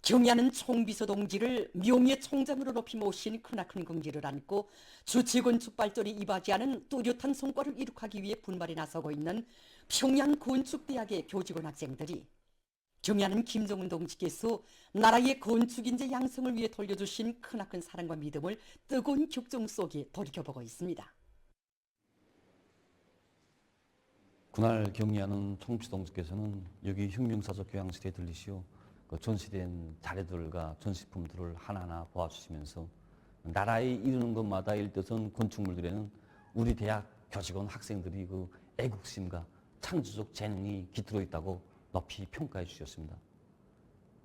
경야는 총비서 동지를 명예 총장으로 높이 모신 크나큰 긍지를 안고 주체 건축 발전이 이바지하는 뚜렷한 성과를 이룩하기 위해 분발에 나서고 있는 평양 건축대학의 교직원 학생들이 경야는 김정은 동지께서 나라의 건축인재 양성을 위해 돌려주신 크나큰 사랑과 믿음을 뜨거운 격정 속에 돌이켜보고 있습니다. 그날 경리하는 총비서 동지께서는 여기 혁명사적 교양실에 들리시오 그 전시된 자료들과 전시품들을 하나하나 보아주시면서 나라에 이루는 것마다 일뜻은 건축물들에는 우리 대학 교직원 학생들이 그 애국심과 창조적 재능이 깃들어 있다고 높이 평가해 주셨습니다.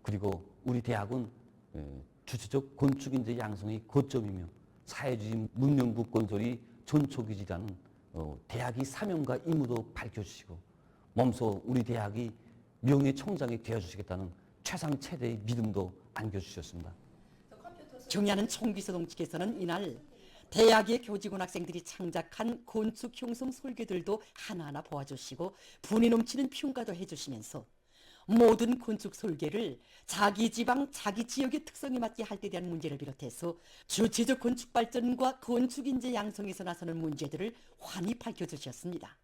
그리고 우리 대학은 주체적 건축인재 양성의 거점이며 사회주의 문명부 건설이 전초기지라는 대학의 사명과 임무도 밝혀주시고 몸소 우리 대학이 명예총장이 되어주시겠다는 최상 최대의 믿음도 안겨주셨습니다. 경야는 총비서 동지께서는 이날 대학의 교직원 학생들이 창작한 건축 형성 설계들도 하나하나 보아주시고 분이 넘치는 평가도 해주시면서 모든 건축 설계를 자기 지방, 자기 지역의 특성에 맞게 할 때 대한 문제를 비롯해서 주체적 건축 발전과 건축 인재 양성에서 나서는 문제들을 환히 밝혀주셨습니다.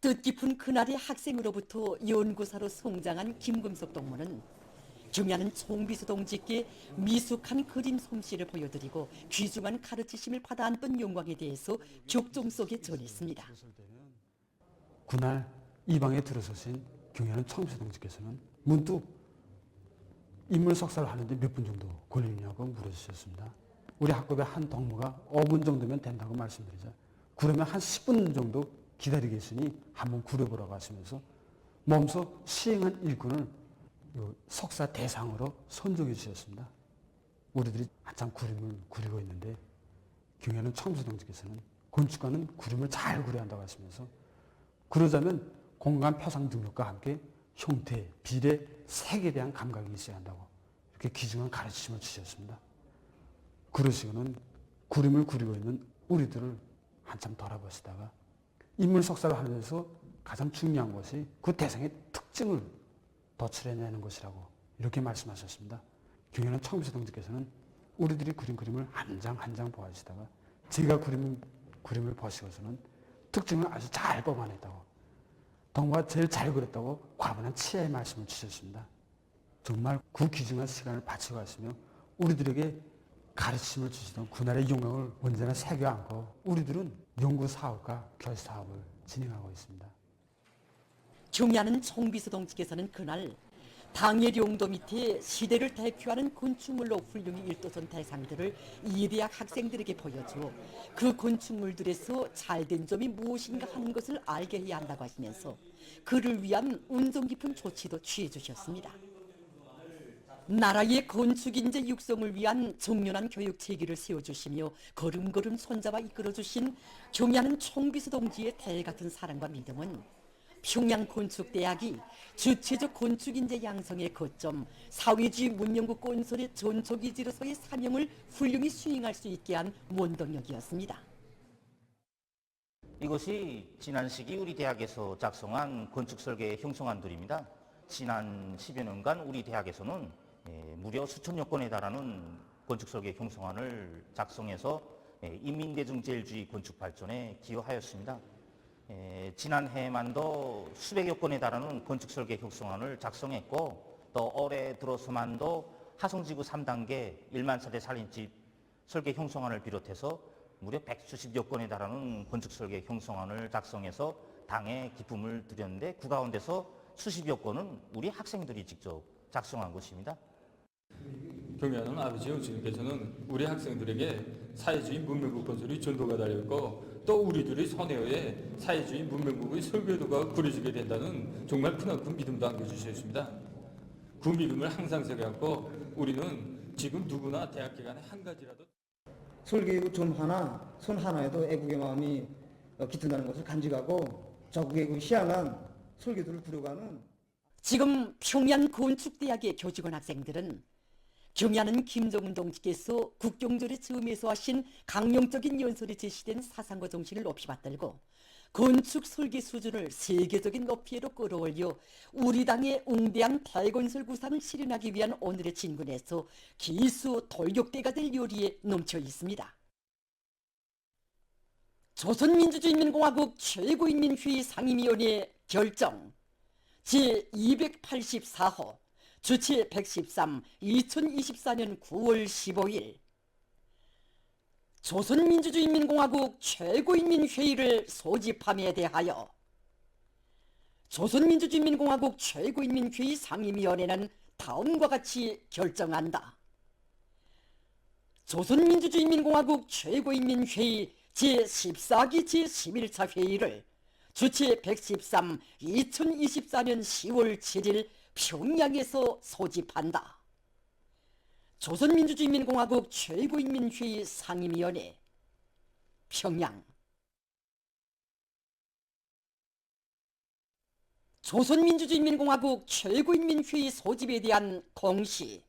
뜻깊은 그날의 학생으로부터 연구사로 성장한 김금석 동무는 경야는 총비서 동지께 미숙한 그림 솜씨를 보여드리고 귀중한 가르치심을 받아 안던 영광에 대해서 격정 속에 전했습니다. 그날 이 방에 들어서신 경야는 총비서 동지께서는 문득 인물 석사를 하는데 몇 분 정도 걸리냐고 물어주셨습니다. 우리 학급의 한 동무가 5분 정도면 된다고 말씀드리자 그러면 한 10분 정도 기다리겠으니 한번 구려보라고 하시면서 몸소 시행한 일꾼을 석사 대상으로 선정해 주셨습니다. 우리들이 한참 그림을 그리고 있는데 경야는 총비서 동지께서는 건축가는 그림을 잘 그려야 한다고 하시면서 그러자면 공간 표상 능력과 함께 형태, 비례, 색에 대한 감각이 있어야 한다고 이렇게 귀중한 가르침을 주셨습니다. 그러시고는 그림을 그리고 있는 우리들을 한참 돌아보시다가 인물 석사를 하면서 가장 중요한 것이 그 대상의 특징을 도출해내는 것이라고 이렇게 말씀하셨습니다. 경야는 총비서 동지께서는 우리들이 그린 그림을 한 장 한 장 보아주시다가 제가 그림을 보시고서는 특징을 아주 잘 뽑아냈다고 동무가 제일 잘 그렸다고 과분한 치아의 말씀을 주셨습니다. 정말 그 귀중한 시간을 바치고 가시며 우리들에게 가르침을 주시던 그날의 영광을 언제나 새겨 안고 우리들은 연구사업과 교사업을 진행하고 있습니다. 경야는 총비서 동지께서는 그날 당의 용도 밑에 시대를 대표하는 건축물로 훌륭히 일도선 대상들을 이 대학 학생들에게 보여주어 그 건축물들에서 잘된 점이 무엇인가 하는 것을 알게 해야 한다고 하시면서 그를 위한 운동 깊은 조치도 취해 주셨습니다. 나라의 건축인재 육성을 위한 정연한 교육 체계를 세워주시며 걸음걸음 손잡아 이끌어주신 경야는 총비서 동지의 달 같은 사랑과 믿음은 평양건축대학이 주체적 건축인재 양성의 거점, 사회주의 문명국 건설의 전초기지로서의 사명을 훌륭히 수행할 수 있게 한 원동력이었습니다. 이것이 지난 시기 우리 대학에서 작성한 건축설계 형성안들입니다. 지난 10여 년간 우리 대학에서는 무려 수천여 건에 달하는 건축설계 형성안을 작성해서 인민대중제일주의 건축 발전에 기여하였습니다. 지난 해만도 수백여 건에 달하는 건축설계 형성안을 작성했고 또 올해 들어서만도 하성지구 3단계 1만 세대 살림집 설계 형성안을 비롯해서 무려 170여 건에 달하는 건축설계 형성안을 작성해서 당에 기품을 드렸는데 그 가운데서 수십여 건은 우리 학생들이 직접 작성한 것입니다. 경야는 아버지 영수님께서는 우리 학생들에게 사회주의 문명국 건설의 전도가 달렸고 또 우리들의 손에에 사회주의 문명국의 설계도가 그려지게 된다는 정말 크나큰 믿음도 안겨주셨습니다. 그 믿음을 항상 새겨갖고 우리는 지금 누구나 대학 기간에 한 가지라도 설계의 점 하나, 손 하나에도 애국의 마음이 깃든다는 것을 간직하고 적국의 그 희한한 설계도를 부려가는 지금 평양 건축대학의 교직원 학생들은 경야는 김정은 동지께서 국경절의 즈음에서 하신 강령적인 연설에 제시된 사상과 정신을 높이 받들고 건축 설계 수준을 세계적인 높이로 끌어올려 우리 당의 웅대한 대건설 구상을 실현하기 위한 오늘의 진군에서 기수 돌격대가 될 요리에 넘쳐 있습니다. 조선민주주의인민공화국 최고인민회의 상임위원회 결정 제284호 주체 113 2024년 9월 15일 조선민주주의인민공화국 최고인민회의를 소집함에 대하여 조선민주주의인민공화국 최고인민회의 상임위원회는 다음과 같이 결정한다. 조선민주주의인민공화국 최고인민회의 제14기 제11차 회의를 주체 113 2024년 10월 7일 평양에서 소집한다. 조선민주주의인민공화국 최고인민회의 상임위원회 평양. 조선민주주의인민공화국 최고인민회의 소집에 대한 공시.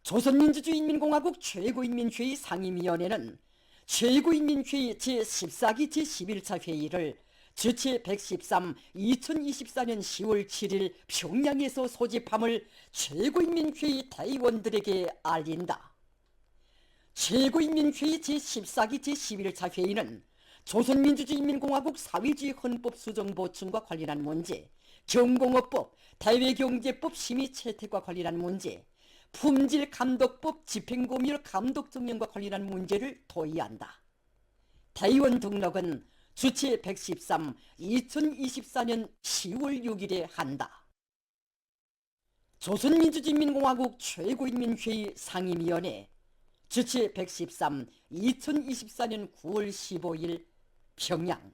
조선민주주의인민공화국 최고인민회의 상임위원회는 최고인민회의 제14기 제11차 회의를 주체 113 2024년 10월 7일 평양에서 소집함을 최고인민회의 대의원들에게 알린다. 최고인민회의 제14기 제11차 회의는 조선민주주의인민공화국 사회주의 헌법 수정 보충과 관련한 문제, 경공업법, 대외경제법 심의 채택과 관련한 문제, 품질감독법 집행검열 감독정령과 관련한 문제를 토의한다. 대의원 등록은 주체 113 2024년 10월 6일에 한다. 조선민주주의인민공화국 최고인민회의 상임위원회 주체 113 2024년 9월 15일 평양.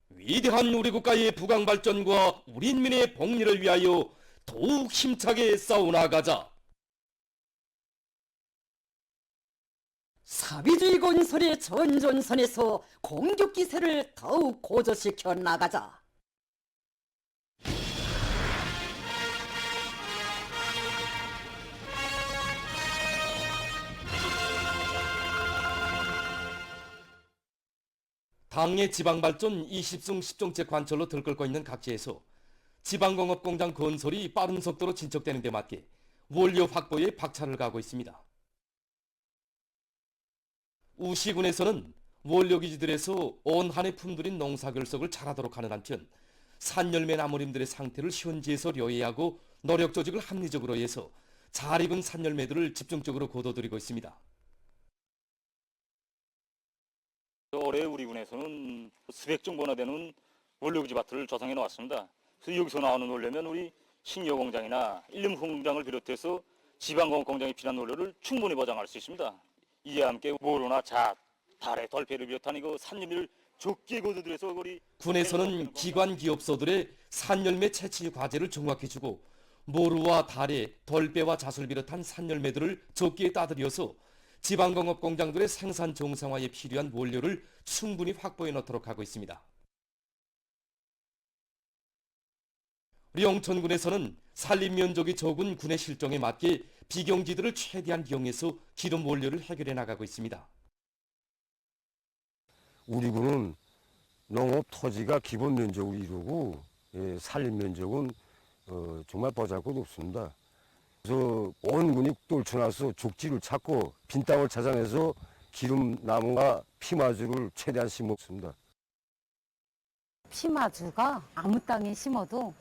위대한 우리 국가의 부강 발전과 우리 인민의 복리를 위하여 더욱 힘차게 싸워나가자. 사회주의 건설의 전전선에서 공격 기세를 더욱 고조시켜 나가자. 당의 지방발전 20승 10종째 관철로 들끓고 있는 각지에서 지방공업공장 건설이 빠른 속도로 진척되는 데 맞게 원료 확보에 박차를 가하고 있습니다. 우시군에서는 원료기지들에서 온 한 해 품들인 농사결석을 잘하도록 하는 한편 산열매 나무림들의 상태를 현지에서 료해하고 노력 조직을 합리적으로 해서 잘 익은 산열매들을 집중적으로 거둬들이고 있습니다. 올해 우리 군에서는 수백 정도나 되는 원료기지 밭을 조성해 놓았습니다. 그래서 여기서 나오는 원료면 우리 신여공장이나 일림공장을 비롯해서 지방공업공장에 필요한 원료를 충분히 보장할 수 있습니다. 이와 함께 모로나 잣, 달의 덜패를 비롯한 이거 산열매를 적게 거둬들여서 우리 군에서는 기관 기업소들의 산열매 채취 과제를 정확해주고 모루와 달의 덜배와 잣을 비롯한 산열매들을 적기에 따들여서 지방공업공장들의 생산 정상화에 필요한 원료를 충분히 확보해 놓도록 하고 있습니다. 우리 영천군에서는 산림 면적이 적은 군의 실정에 맞게 비경지들을 최대한 이용해서 기름 원료를 해결해 나가고 있습니다. 우리 군은 농업 토지가 기본 면적을 이루고 산림 면적은 정말 보잘것 없습니다. 그래서 온 군이 떨쳐나서 족지를 찾고 빈 땅을 찾아내서 기름나무와 피마주를 최대한 심었습니다. 피마주가 아무 땅에 심어도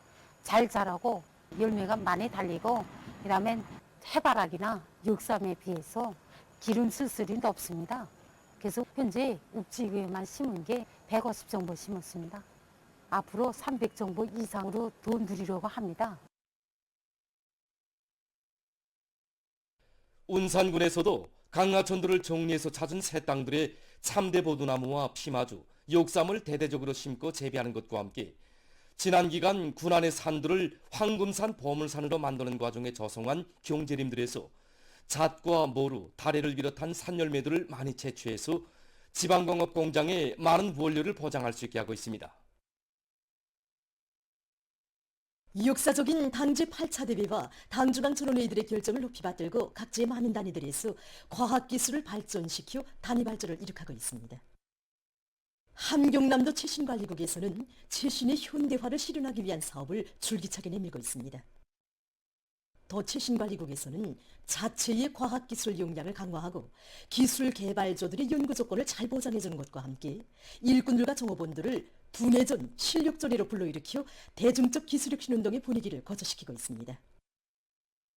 잘 자라고 열매가 많이 달리고 그다음에 해바라기나 역삼에 비해서 기름 쓸쓸이 없습니다. 그래서 현재 읍지구에만 심은 게 150 정도 심었습니다. 앞으로 300 정도 이상으로 더 누리려고 합니다. 운산군에서도 강하천들을 정리해서 찾은 새 땅들의 참대 보두나무와 피마주, 역삼을 대대적으로 심고 재배하는 것과 함께 지난 기간 군안의 산들을 황금산 보물산으로 만드는 과정에 조성한 경제림들에서 잣과 모루, 다래를 비롯한 산열매들을 많이 채취해서 지방공업 공장에 많은 원료를 보장할 수 있게 하고 있습니다. 역사적인 당제 8차 대회와 당중앙 전원회의들의 결정을 높이 받들고 각지의 많은 단위들에서 과학기술을 발전시켜 단위 발전을 이룩하고 있습니다. 함경남도 최신관리국에서는 최신의 현대화를 실현하기 위한 사업을 줄기차게 내밀고 있습니다. 더 최신관리국에서는 자체의 과학기술 역량을 강화하고 기술 개발조들의 연구 조건을 잘 보장해주는 것과 함께 일꾼들과 종업원들을 두뇌전, 실력전으로 불러일으켜 대중적 기술혁신 운동의 분위기를 거저시키고 있습니다.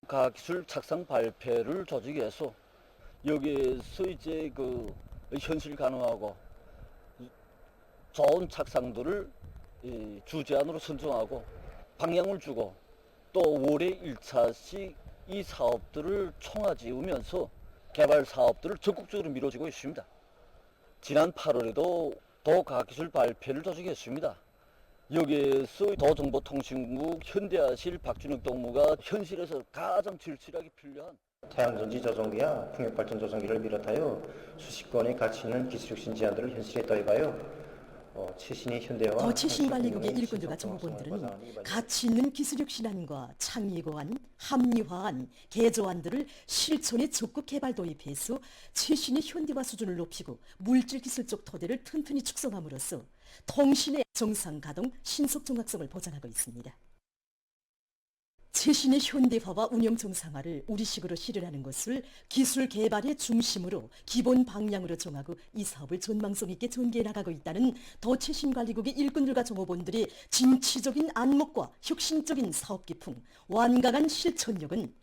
과학기술 착상 발표를 조직해서 여기에서 이제 현실 가능하고 좋은 착상들을 주제안으로 선정하고 방향을 주고 또 올해 1차씩 이 사업들을 총화지으면서 개발 사업들을 적극적으로 밀어주고 있습니다. 지난 8월에도 도과학기술 발표를 조직했습니다. 여기에서 도정보통신국 현대화실 박준혁 동무가 현실에서 가장 절실하게 필요한 태양전지 조종기와 풍력발전 조종기를 비롯하여 수십 건의 가치 있는 기술혁신 제안들을 현실에 더해가요. 최신의 현대화 더 최신관리국의 일꾼들과 종업원들은 가치 있는 기술혁신안과 창의고안, 합리화안, 개조안들을 실천에 적극 개발 도입해서 최신의 현대화 수준을 높이고 물질기술적 토대를 튼튼히 축성함으로써 통신의 정상 가동, 신속 정확성을 보장하고 있습니다. 최신의 현대화와 운영 정상화를 우리식으로 실현하는 것을 기술 개발의 중심으로 기본 방향으로 정하고 이 사업을 전망성 있게 전개해 나가고 있다는 더 최신관리국의 일꾼들과 종업원들의 진취적인 안목과 혁신적인 사업 기풍, 완강한 실천력은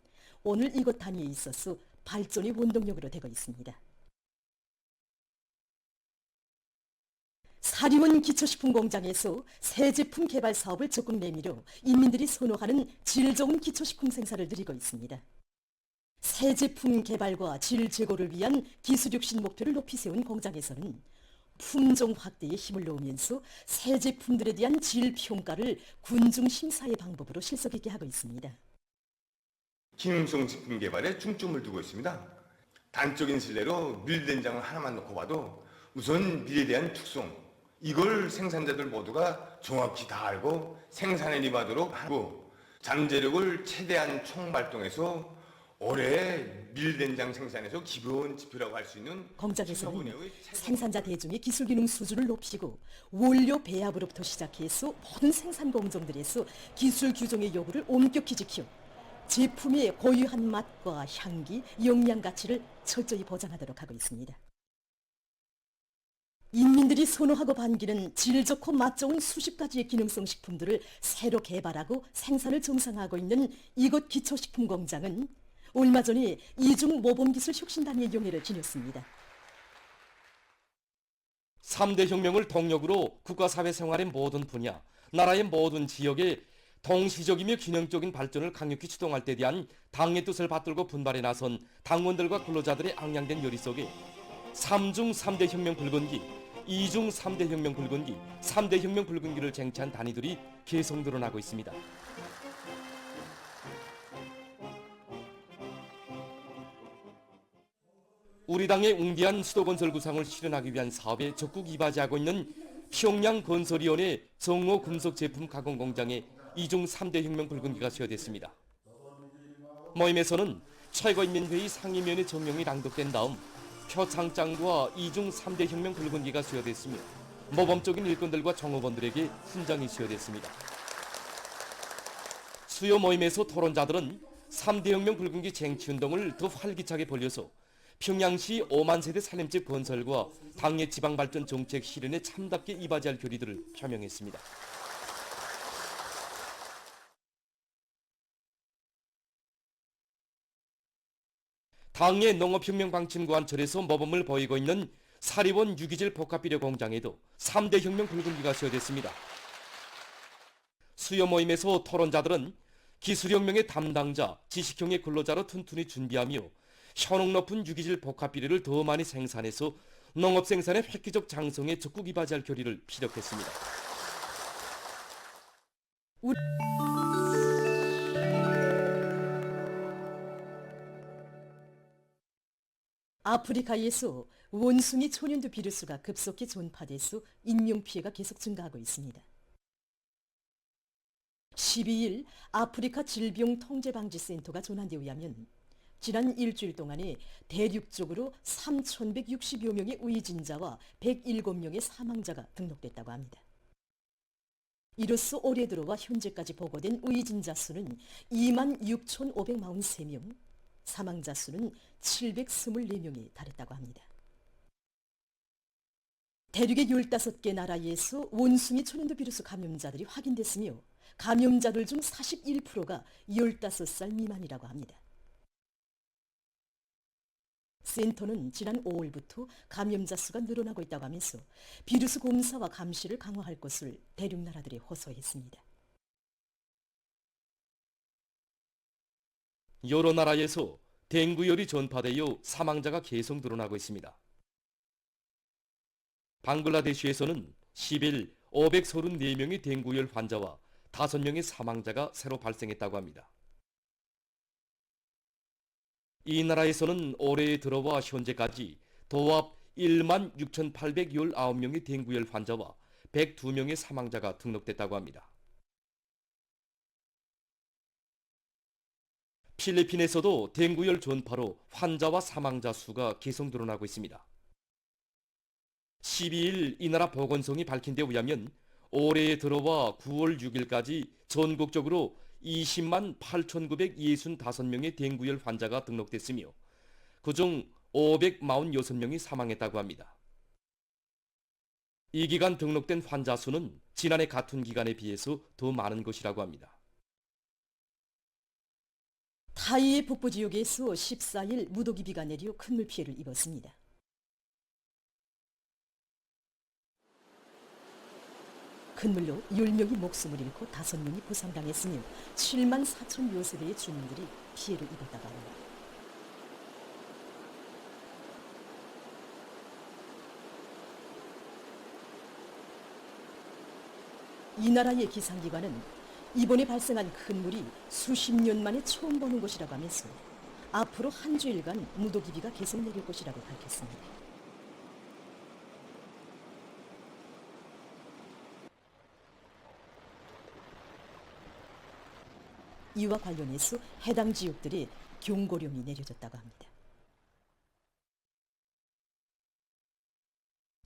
오늘 이곳 단위에 있어서 발전의 원동력으로 되고 있습니다. 사리원 기초식품공장에서 새 제품 개발 사업을 적극 내밀어 인민들이 선호하는 질 좋은 기초식품 생산을 늘리고 있습니다. 새 제품 개발과 질 제고를 위한 기술혁신 목표를 높이 세운 공장에서는 품종 확대에 힘을 넣으면서 새 제품들에 대한 질 평가를 군중 심사의 방법으로 실속 있게 하고 있습니다. 기능성 제품 개발에 중점을 두고 있습니다. 단적인 실례로 밀된장을 하나만 놓고 봐도 우선 밀에 대한 특성, 이걸 생산자들 모두가 정확히 다 알고 생산에 임하도록 하고 잠재력을 최대한 총발동해서 올해 밀된장 생산에서 기본 지표라고 할 수 있는 공장에서는 생산자 대중의 기술 기능 수준을 높이고 원료 배합으로부터 시작해서 모든 생산 공정들에서 기술 규정의 여부를 엄격히 지켜 제품의 고유한 맛과 향기, 영양 가치를 철저히 보장하도록 하고 있습니다. 인민들이 선호하고 반기는 질 좋고 맛 좋은 수십 가지의 기능성 식품들을 새로 개발하고 생산을 정상화하고 있는 이곳 기초식품 공장은 얼마 전에 이중 모범기술 혁신단위의 영예를 지녔습니다. 3대 혁명을 동력으로 국가사회 생활의 모든 분야, 나라의 모든 지역에 동시적이며 균형적인 발전을 강력히 추동할 때 대한 당의 뜻을 받들고 분발에 나선 당원들과 근로자들의 앙양된 열의 속에 3중 3대 혁명 붉은기, 2중 3대 혁명 붉은기, 3대 혁명 붉은기를 쟁취한 단위들이 계속 늘어나고 있습니다. 우리 당의 웅대한 수도건설 구상을 실현하기 위한 사업에 적극 이바지하고 있는 평양건설위원회 정호금속제품 가공공장의 2중 3대 혁명 붉은기가 수여됐습니다. 모임에서는 최고인민회의 상임위원회 정령이 낭독된 다음 표창장과 2중 3대 혁명 붉은기가 수여됐으며 모범적인 일꾼들과 종업원들에게 훈장이 수여됐습니다. 수요 모임에서 토론자들은 3대 혁명 붉은기 쟁취운동을 더 활기차게 벌려서 평양시 5만 세대 살림집 건설과 당의 지방발전 정책 실현에 참답게 이바지할 결의들을 표명했습니다. 당의 농업혁명 방침 관철에서 모범을 보이고 있는 사리원 유기질 복합비료 공장에도 3대 혁명 붉은기가 수여됐습니다. 수요 모임에서 토론자들은 기술혁명의 담당자, 지식형의 근로자로 튼튼히 준비하며 효능 높은 유기질 복합비료를 더 많이 생산해서 농업 생산의 획기적 장성에 적극 이바지할 결의를 피력했습니다. 아프리카에서 원숭이 초년두 비루스가 급속히 전파돼서 인명피해가 계속 증가하고 있습니다. 12일 아프리카 질병통제방지센터가 전한 데 의하면 지난 일주일 동안에 대륙적으로 3,160여 명의 의진자와 107명의 사망자가 등록됐다고 합니다. 이로써 올해 들어와 현재까지 보고된 의진자 수는 26,543명, 사망자 수는 724명에 달했다고 합니다. 대륙의 15개 나라에서 원숭이 천연두 비루스 감염자들이 확인됐으며 감염자들 중 41%가 15살 미만이라고 합니다. 센터는 지난 5월부터 감염자 수가 늘어나고 있다고 하면서 비루스 검사와 감시를 강화할 것을 대륙 나라들에 호소했습니다. 여러 나라에서 댕구열이 전파되어 사망자가 계속 늘어나고 있습니다. 방글라데시에서는 10일 534명의 댕구열 환자와 5명의 사망자가 새로 발생했다고 합니다. 이 나라에서는 올해에 들어와 현재까지 도합 16,819명의 댕구열 환자와 102명의 사망자가 등록됐다고 합니다. 필리핀에서도 댕구열 전파로 환자와 사망자 수가 계속 늘어나고 있습니다. 12일 이 나라 보건성이 밝힌 데 의하면 올해에 들어와 9월 6일까지 전국적으로 20만 8,965명의 댕구열 환자가 등록됐으며 그중 546명이 사망했다고 합니다. 이 기간 등록된 환자 수는 지난해 같은 기간에 비해서 더 많은 것이라고 합니다. 타이의 북부 지역에서 14일 무더기비가 내려 큰 물 피해를 입었습니다. 큰 물로 10명이 목숨을 잃고 5명이 부상당했으며 7만 4천여 세대의 주민들이 피해를 입었다고 합니다. 이 나라의 기상기관은 이번에 발생한 큰 물이 수십 년 만에 처음 보는 것이라고 하면서 앞으로 한 주일간 무더기비가 계속 내릴 것이라고 밝혔습니다. 이와 관련해서 해당 지역들이 경고령이 내려졌다고 합니다.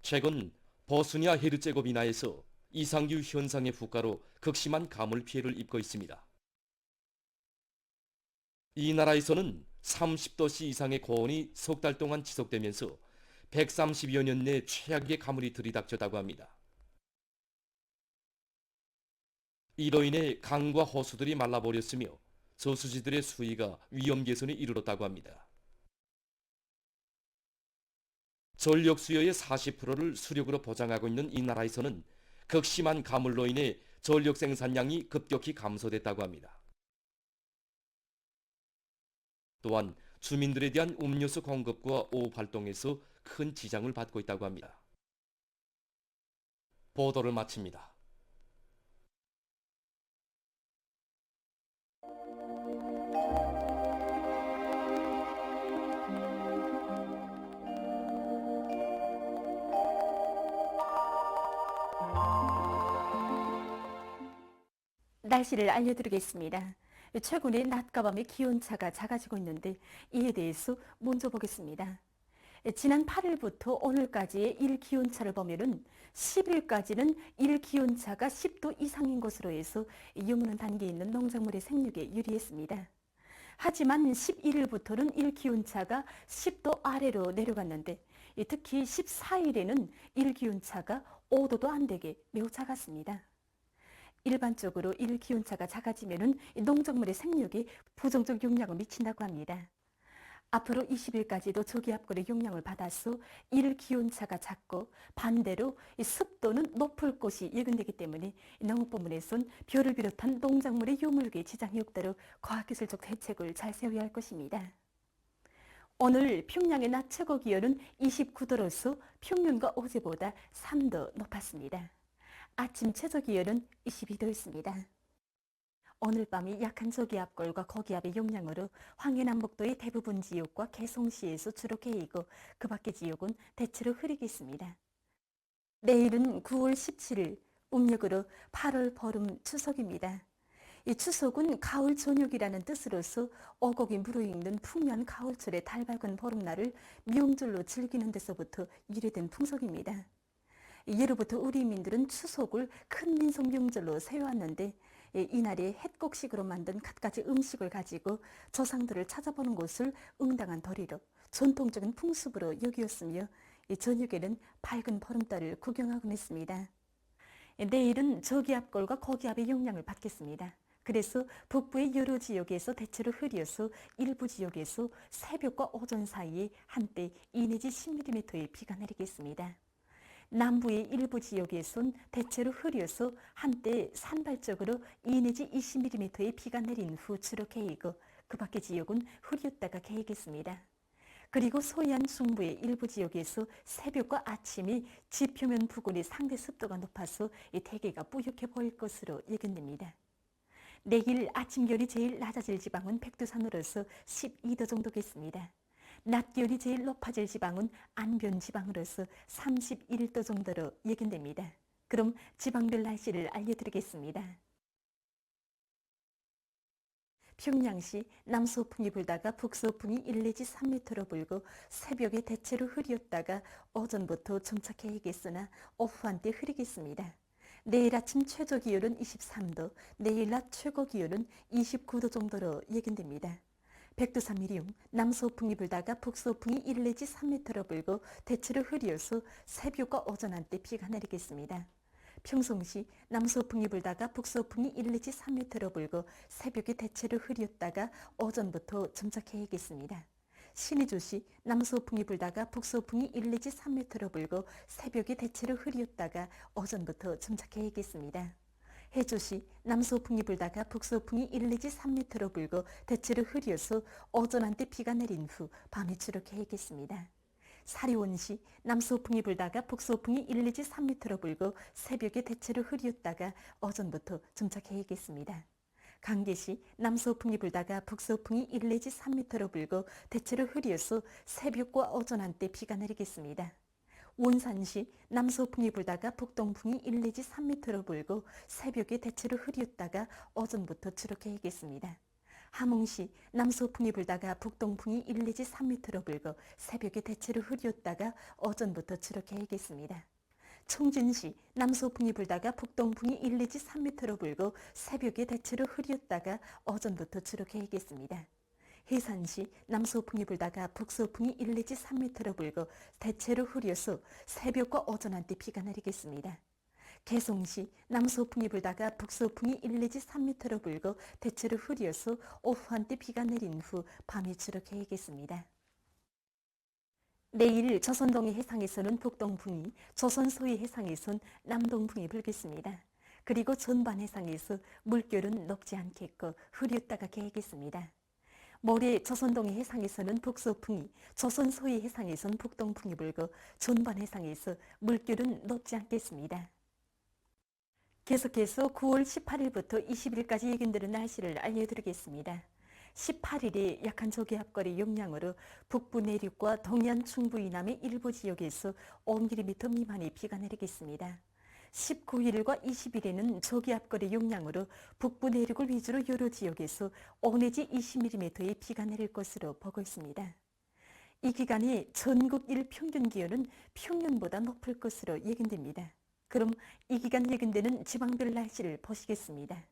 최근 버스니아 헤르체고비나에서 이상규 현상의 후가로 극심한 가물 피해를 입고 있습니다. 이 나라에서는 30도씨 이상의 고온이 석 달 동안 지속되면서 130여 년 내 최악의 가물이 들이닥쳤다고 합니다. 이로 인해 강과 호수들이 말라버렸으며 저수지들의 수위가 위험 개선에 이르렀다고 합니다. 전력 수요의 40%를 수력으로 보장하고 있는 이 나라에서는 극심한 가물로 인해 전력 생산량이 급격히 감소됐다고 합니다. 또한 주민들에 대한 음료수 공급과 오후 활동에서 큰 지장을 받고 있다고 합니다. 보도를 마칩니다. 날씨를 알려드리겠습니다. 최근에 낮과 밤의 기온차가 작아지고 있는데 이에 대해서 먼저 보겠습니다. 지난 8일부터 오늘까지의 일기온차를 보면은 10일까지는 일기온차가 10도 이상인 것으로 해서 유무는 단계에 있는 농작물의 생육에 유리했습니다. 하지만 11일부터는 일기온차가 10도 아래로 내려갔는데 특히 14일에는 일기온차가 5도도 안 되게 매우 작았습니다. 일반적으로 일기온차가 작아지면 농작물의 생육에 부정적 영향을 미친다고 합니다. 앞으로 20일까지도 저기압골의 영향을 받아서 일기온차가 작고 반대로 습도는 높을 것이 예견되기 때문에 농업부문에선 벼를 비롯한 농작물의 유물기에 지장이 없도록 과학기술적 대책을 잘 세워야 할 것입니다. 오늘 평양의 낮 최고 기온은 29도로서 평년과 어제보다 3도 높았습니다. 아침 최저 기온은 22도였습니다. 오늘 밤이 약한 저기압골과 고기압의 영향으로 황해남북도의 대부분 지역과 개성시에서 주로 개이고 그 밖의 지역은 대체로 흐리겠습니다. 내일은 9월 17일 음력으로 8월 보름 추석입니다. 이 추석은 가을 저녁이라는 뜻으로서 어곡이 무르익는 풍요한 가을철의 달 밝은 보름날을 명절로 즐기는 데서부터 유래된 풍속입니다. 예로부터 우리 민들은 추석을 큰 민속 명절로 세워왔는데 이날에 햇곡식으로 만든 갖가지 음식을 가지고 조상들을 찾아보는 것을 응당한 도리로 전통적인 풍습으로 여기었으며 저녁에는 밝은 보름달을 구경하곤 했습니다. 내일은 저기압골과 고기압의 영향을 받겠습니다. 그래서 북부의 여러 지역에서 대체로 흐려서 일부 지역에서 새벽과 오전 사이에 한때 2 내지 10mm의 비가 내리겠습니다. 남부의 일부 지역에선 대체로 흐려서 한때 산발적으로 2 내지 20mm의 비가 내린 후 주로 개이고 그 밖의 지역은 흐렸다가 개이겠습니다. 그리고 서해안 중부의 일부 지역에서 새벽과 아침이 지표면 부근의 상대 습도가 높아서 이 대기가 뿌옇게 보일 것으로 예견됩니다. 내일 아침 기온이 제일 낮아질 지방은 백두산으로서 12도 정도겠습니다. 낮 기온이 제일 높아질 지방은 안변 지방으로서 31도 정도로 예견됩니다. 그럼 지방별 날씨를 알려드리겠습니다. 평양시 남서풍이 불다가 북서풍이 1 내지 3m로 불고 새벽에 대체로 흐렸다가 오전부터 점차 개이겠으나 오후 한때 흐리겠습니다. 내일 아침 최저 기온은 23도, 내일 낮 최고 기온은 29도 정도로 예견됩니다. 백두산 미리움 남서풍이 불다가 북서풍이 1 내지 3m로 불고 대체로 흐려서 새벽과 오전 한때 비가 내리겠습니다. 평송시 남서풍이 불다가 북서풍이 1 내지 3m로 불고 새벽에 대체로 흐렸다가 오전부터 점차 개이겠습니다. 신의주시 남서풍이 불다가 북서풍이 1 내지 3m로 불고 새벽에 대체로 흐렸다가 오전부터 점차 개이겠습니다. 해주시 남서풍이 불다가 북서풍이 1 내지 3m로 불고 대체로 흐려서 오전 한때 비가 내린 후 밤에 주로 개이겠습니다. 사리원시 남서풍이 불다가 북서풍이 1 내지 3m로 불고 새벽에 대체로 흐렸다가 오전부터 점차 개이겠습니다. 강계시 남서풍이 불다가 북서풍이 1 내지 3m로 불고 대체로 흐려서 새벽과 오전 한때 비가 내리겠습니다. 원산시 남서풍이 불다가 북동풍이 1 내지 3m로 불고 새벽에 대체로 흐렸다가 오전부터 주로 개이겠습니다. 함흥시 남서풍이 불다가 북동풍이 1 내지 3m로 불고 새벽에 대체로 흐렸다가 오전부터 주로 개이겠습니다. 청진시 남서풍이 불다가 북동풍이 1 내지 3m로 불고 새벽에 대체로 흐렸다가 오전부터 주로 개이겠습니다. 해산시 남서풍이 불다가 북서풍이 1 내지 3m로 불고 대체로 흐려서 새벽과 오전 한때 비가 내리겠습니다. 개송시 남서풍이 불다가 북서풍이 1 내지 3m로 불고 대체로 흐려서 오후 한때 비가 내린 후 밤에 주로 개이겠습니다. 내일 조선동해 해상에서는 북동풍이, 조선 서해 해상에선 남동풍이 불겠습니다. 그리고 전반 해상에서 물결은 높지 않겠고 흐렸다가 개겠습니다. 모레 조선동해 해상에서는 북서풍이, 조선 서해 해상에선 북동풍이 불고 전반 해상에서 물결은 높지 않겠습니다. 계속해서 9월 18일부터 20일까지 예견되는 날씨를 알려드리겠습니다. 18일에 약한 저기압골의 영향으로 북부 내륙과 동해안 중부 이남의 일부 지역에서 5mm 미만의 비가 내리겠습니다. 19일과 20일에는 저기압골의 영향으로 북부 내륙을 위주로 여러 지역에서 5 내지 20mm의 비가 내릴 것으로 보고 있습니다. 이 기간에 전국 일평균 기온은 평년보다 높을 것으로 예견됩니다. 그럼 이 기간 예견되는 지방별 날씨를 보시겠습니다.